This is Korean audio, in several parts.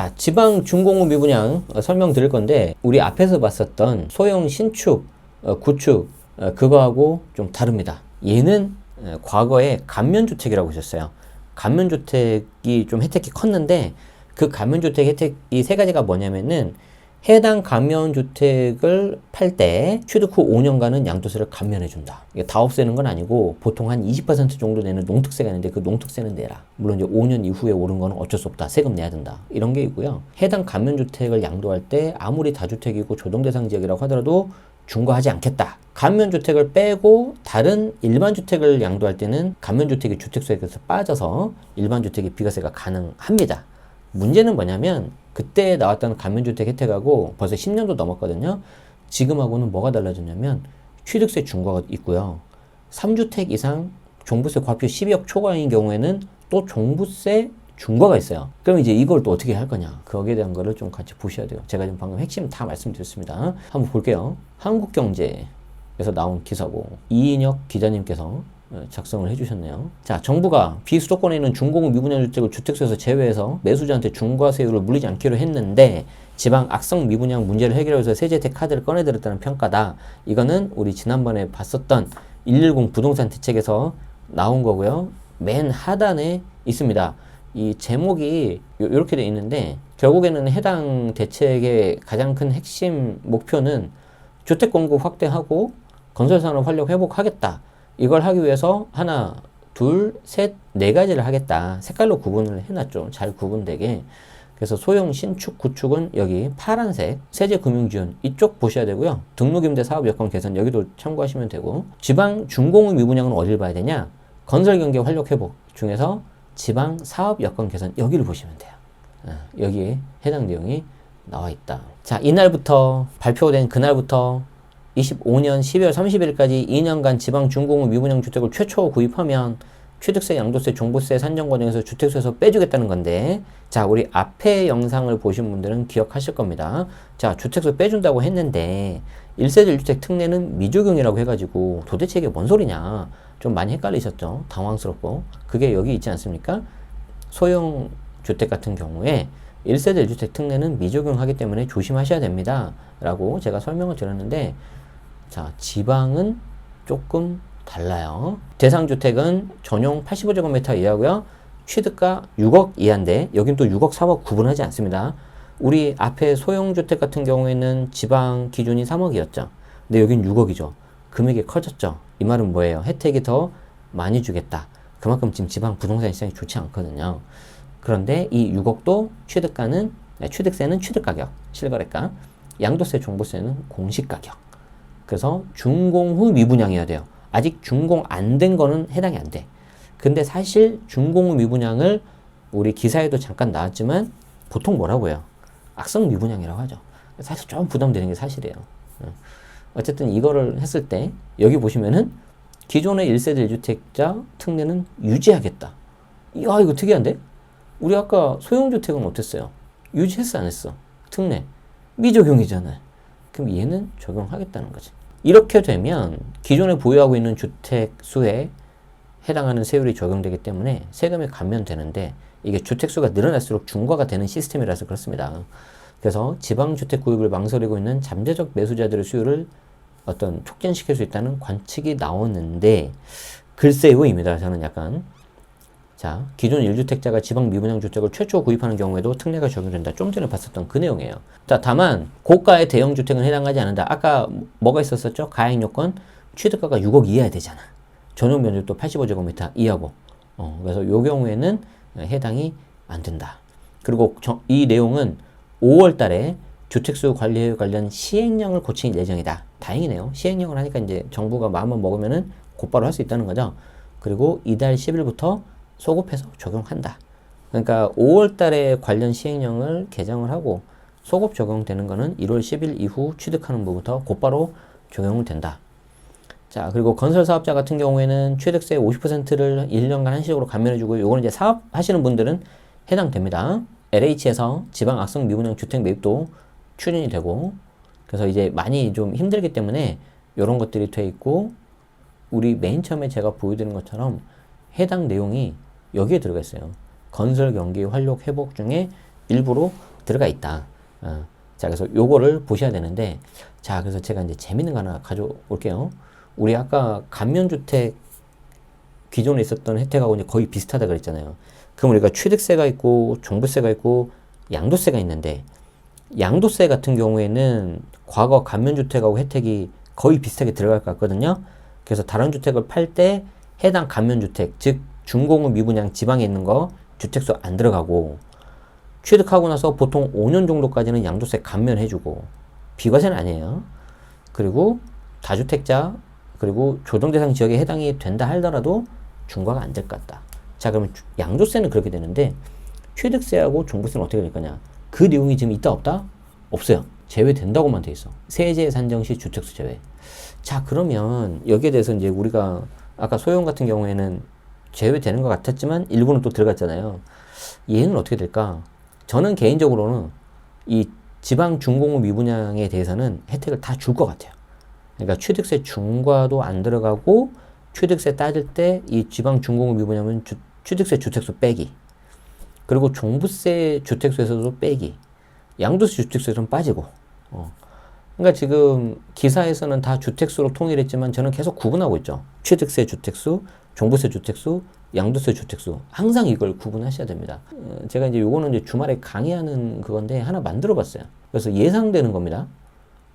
자, 지방 준공업 미분양 설명드릴 건데 우리 앞에서 봤었던 소형 신축, 구축 그거하고 좀 다릅니다. 얘는 과거에 감면주택이라고 하셨어요. 감면주택이 좀 혜택이 컸는데 그 감면주택 혜택이 세 가지가 뭐냐면은 해당 감면주택을 팔 때 취득 후 5년간은 양도세를 감면해준다. 이게 다 없애는 건 아니고 보통 한 20% 정도 내는 농특세가 있는데 그 농특세는 내라. 물론 이제 5년 이후에 오른 거는 어쩔 수 없다. 세금 내야 된다. 이런 게 있고요. 해당 감면주택을 양도할 때 아무리 다주택이고 조정대상 지역이라고 하더라도 중과하지 않겠다. 감면주택을 빼고 다른 일반주택을 양도할 때는 감면주택이 주택수익에서 빠져서 일반주택의 비과세가 가능합니다. 문제는 뭐냐면 그때 나왔던 감면주택 혜택하고 벌써 10년도 넘었거든요. 지금하고는 뭐가 달라졌냐면 취득세 중과가 있고요. 3주택 이상 종부세 과표 12억 초과인 경우에는 또 종부세 중과가 있어요. 그럼 이제 이걸 또 어떻게 할 거냐? 거기에 대한 거를 좀 같이 보셔야 돼요. 제가 지금 방금 핵심 다 말씀드렸습니다. 한번 볼게요. 한국경제에서 나온 기사고 이인혁 기자님께서 작성을 해주셨네요. 자, 정부가 비수도권에 있는 중공업 미분양 주택을 주택수에서 제외해서 매수자한테 중과세율을 물리지 않기로 했는데 지방 악성 미분양 문제를 해결하기 위해서 세제 혜택 카드를 꺼내들었다는 평가다. 이거는 우리 지난번에 봤었던 110 부동산 대책에서 나온 거고요. 맨 하단에 있습니다. 이 제목이 이렇게 돼 있는데 결국에는 해당 대책의 가장 큰 핵심 목표는 주택 공급 확대하고 건설산업 활력 회복하겠다. 이걸 하기 위해서 하나, 둘, 셋, 네 가지를 하겠다. 색깔로 구분을 해놨죠. 잘 구분되게. 그래서 소형 신축, 구축은 여기 파란색, 세제금융지원 이쪽 보셔야 되고요. 등록임대 사업여건 개선 여기도 참고하시면 되고 지방 준공업 미분양은 어딜 봐야 되냐? 건설경제 활력 회복 중에서 지방 사업여건 개선 여기를 보시면 돼요. 여기에 해당 내용이 나와 있다. 자, 이날부터 발표된 그날부터 25년 12월 30일까지 2년간 지방 준공업 미분양 주택을 최초 구입하면 취득세, 양도세, 종부세 산정 과정에서 주택수에서 빼주겠다는 건데 자, 우리 앞에 영상을 보신 분들은 기억하실 겁니다. 자, 주택수 빼준다고 했는데 1세대 1주택 특례는 미적용이라고 해가지고 도대체 이게 뭔 소리냐 좀 많이 헷갈리셨죠? 당황스럽고 그게 여기 있지 않습니까? 소형 주택 같은 경우에 1세대 1주택 특례는 미적용하기 때문에 조심하셔야 됩니다 라고 제가 설명을 드렸는데 자, 지방은 조금 달라요. 대상주택은 전용 85제곱미터 이하고요. 취득가 6억 이하인데 여긴 또 6억, 4억 구분하지 않습니다. 우리 앞에 소형주택 같은 경우에는 지방 기준이 3억이었죠. 근데 여긴 6억이죠. 금액이 커졌죠. 이 말은 뭐예요? 혜택이 더 많이 주겠다. 그만큼 지금 지방 부동산 시장이 좋지 않거든요. 그런데 이 6억도 취득세는 취득가격, 실거래가, 양도세, 종부세는 공시가격. 그래서 준공 후 미분양이어야 돼요. 아직 준공 안 된 거는 해당이 안 돼. 근데 사실 준공 후 미분양을 우리 기사에도 잠깐 나왔지만 보통 뭐라고 해요? 악성 미분양이라고 하죠. 사실 좀 부담되는 게 사실이에요. 어쨌든 이거를 했을 때 여기 보시면은 기존의 1세대 1주택자 특례는 유지하겠다. 이야, 이거 특이한데? 우리 아까 소형주택은 어땠어요? 유지했어, 안 했어? 특례. 미적용이잖아요. 그럼 얘는 적용하겠다는 거지. 이렇게 되면 기존에 보유하고 있는 주택 수에 해당하는 세율이 적용되기 때문에 세금이 감면되는데 이게 주택 수가 늘어날수록 중과가 되는 시스템이라서 그렇습니다. 그래서 지방주택 구입을 망설이고 있는 잠재적 매수자들의 수요를 어떤 촉진시킬 수 있다는 관측이 나오는데 글쎄요입니다. 저는 약간 자, 기존 1주택자가 지방 미분양 주택을 최초 구입하는 경우에도 특례가 적용된다. 좀 전에 봤었던 그 내용이에요. 자, 다만 고가의 대형 주택은 해당하지 않는다. 아까 뭐가 있었었죠? 가액 요건 취득가가 6억 이하야 되잖아. 전용 면적도 85제곱미터 이하고. 그래서 요 경우에는 해당이 안 된다. 그리고 이 내용은 5월 달에 주택수 관리에 관련 시행령을 고칠 예정이다. 다행이네요. 시행령을 하니까 이제 정부가 마음만 먹으면은 곧바로 할 수 있다는 거죠. 그리고 이달 10일부터 소급해서 적용한다. 그러니까 5월 달에 관련 시행령을 개정을 하고 소급 적용되는 거는 1월 10일 이후 취득하는 부부터 곧바로 적용을 된다. 자, 그리고 건설 사업자 같은 경우에는 취득세 50%를 1년간 한시적으로 감면해주고 요거는 이제 사업 하시는 분들은 해당됩니다. LH에서 지방 악성 미분양 주택 매입도 추진이 되고 그래서 이제 많이 좀 힘들기 때문에 이런 것들이 돼 있고 우리 맨 처음에 제가 보여드린 것처럼 해당 내용이 여기에 들어가 있어요. 건설 경기 활력 회복 중에 일부로 들어가 있다. 자, 그래서 요거를 보셔야 되는데, 자, 그래서 제가 이제 재밌는 거 하나 가져올게요. 우리 아까 감면주택 기존에 있었던 혜택하고 이제 거의 비슷하다 그랬잖아요. 그럼 우리가 취득세가 있고, 종부세가 있고, 양도세가 있는데, 양도세 같은 경우에는 과거 감면주택하고 혜택이 거의 비슷하게 들어갈 것 같거든요. 그래서 다른 주택을 팔 때 해당 감면주택, 즉 준공업 미분양 지방에 있는 거 주택수 안 들어가고, 취득하고 나서 보통 5년 정도까지는 양도세 감면해주고, 비과세는 아니에요. 그리고 다주택자, 그리고 조정대상 지역에 해당이 된다 하더라도 중과가 안 될 것 같다. 자, 그러면 양도세는 그렇게 되는데, 취득세하고 종부세는 어떻게 될 거냐? 그 내용이 지금 있다 없다? 없어요. 제외된다고만 돼 있어. 세제 산정 시 주택수 제외. 자, 그러면 여기에 대해서 이제 우리가 아까 소형 같은 경우에는 제외되는 것 같았지만 일부는 또 들어갔잖아요. 얘는 어떻게 될까? 저는 개인적으로는 이 지방 준공업 미분양에 대해서는 혜택을 다 줄 것 같아요. 그러니까 취득세 중과도 안 들어가고, 취득세 따질 때 이 지방 준공업 미분양은 취득세 주택수 빼기, 그리고 종부세 주택수에서도 빼기, 양도세 주택수에서는 빠지고. 그러니까 지금 기사에서는 다 주택수로 통일했지만 저는 계속 구분하고 있죠. 취득세 주택수, 종부세 주택수, 양도세 주택수. 항상 이걸 구분하셔야 됩니다. 제가 이제 요거는 이제 주말에 강의하는 그건데 하나 만들어 봤어요. 그래서 예상되는 겁니다.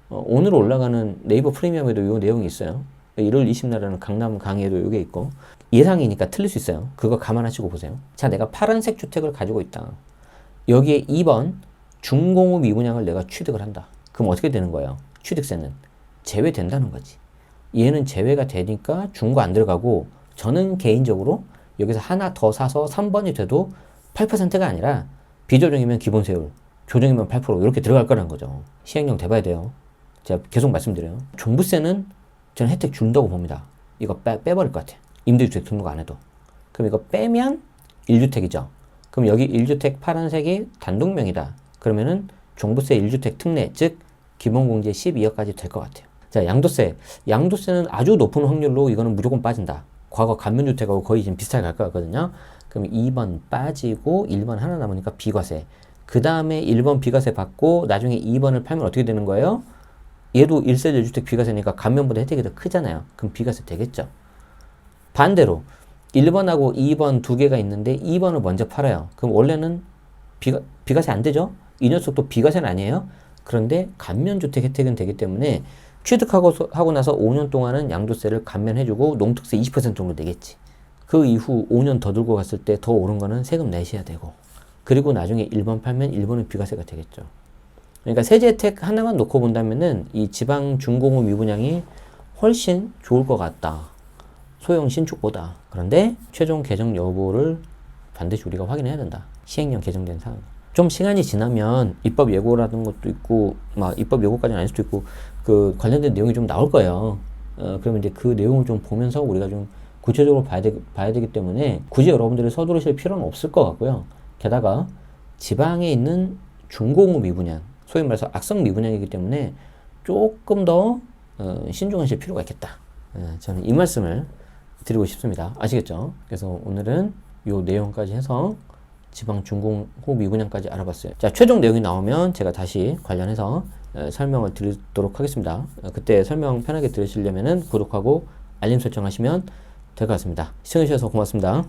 오늘 올라가는 네이버 프리미엄에도 요 내용이 있어요. 1월 20일날에는 강남 강의에도 요게 있고, 예상이니까 틀릴 수 있어요. 그거 감안하시고 보세요. 자, 내가 파란색 주택을 가지고 있다. 여기에 2번 준공업 미분양을 내가 취득을 한다. 그럼 어떻게 되는 거예요? 취득세는 제외된다는 거지. 얘는 제외가 되니까 중과 안 들어가고, 저는 개인적으로 여기서 하나 더 사서 3번이 돼도 8%가 아니라 비조정이면 기본세율, 조정이면 8% 이렇게 들어갈 거라는 거죠. 시행령 돼봐야 돼요. 제가 계속 말씀드려요. 종부세는 저는 혜택 준다고 봅니다. 이거 빼버릴 것 같아요. 임대주택 등록 안 해도. 그럼 이거 빼면 1주택이죠. 그럼 여기 1주택 파란색이 단독명이다. 그러면은 종부세 1주택 특례, 즉 기본공제 12억까지 될 것 같아요. 자, 양도세. 양도세는 아주 높은 확률로 이거는 무조건 빠진다. 과거 감면주택하고 거의 지금 비슷하게 갈 것 같거든요. 그럼 2번 빠지고 1번 하나 남으니까 비과세. 그 다음에 1번 비과세 받고 나중에 2번을 팔면 어떻게 되는 거예요? 얘도 1세대 1주택 비과세니까 감면보다 혜택이 더 크잖아요. 그럼 비과세 되겠죠. 반대로 1번하고 2번 두 개가 있는데 2번을 먼저 팔아요. 그럼 원래는 비과세 안 되죠? 이 녀석도 비과세는 아니에요. 그런데 감면주택 혜택은 되기 때문에 취득하고 나서 5년 동안은 양도세를 감면해주고 농특세 20% 정도 내겠지. 그 이후 5년 더 들고 갔을 때 더 오른 거는 세금 내셔야 되고, 그리고 나중에 1번 팔면 1번은 비과세가 되겠죠. 그러니까 세제 혜택 하나만 놓고 본다면은 이 지방 준공업 미분양이 훨씬 좋을 것 같다. 소형 신축보다. 그런데 최종 개정 여부를 반드시 우리가 확인해야 된다. 시행령 개정된 사항. 좀 시간이 지나면 입법 예고라는 것도 있고, 막 입법 예고까지는 아닐 수도 있고, 그 관련된 내용이 좀 나올 거예요. 그러면 이제 그 내용을 좀 보면서 우리가 좀 구체적으로 봐야 되기 때문에 굳이 여러분들이 서두르실 필요는 없을 것 같고요. 게다가 지방에 있는 준공업 미분양, 소위 말해서 악성 미분양이기 때문에 조금 더 신중하실 필요가 있겠다. 저는 이 말씀을 드리고 싶습니다. 아시겠죠? 그래서 오늘은 요 내용까지 해서 지방 준공업 미분양까지 알아봤어요. 자, 최종 내용이 나오면 제가 다시 관련해서 설명을 드리도록 하겠습니다. 그때 설명 편하게 들으시려면은 구독하고 알림 설정하시면 될 것 같습니다. 시청해주셔서 고맙습니다.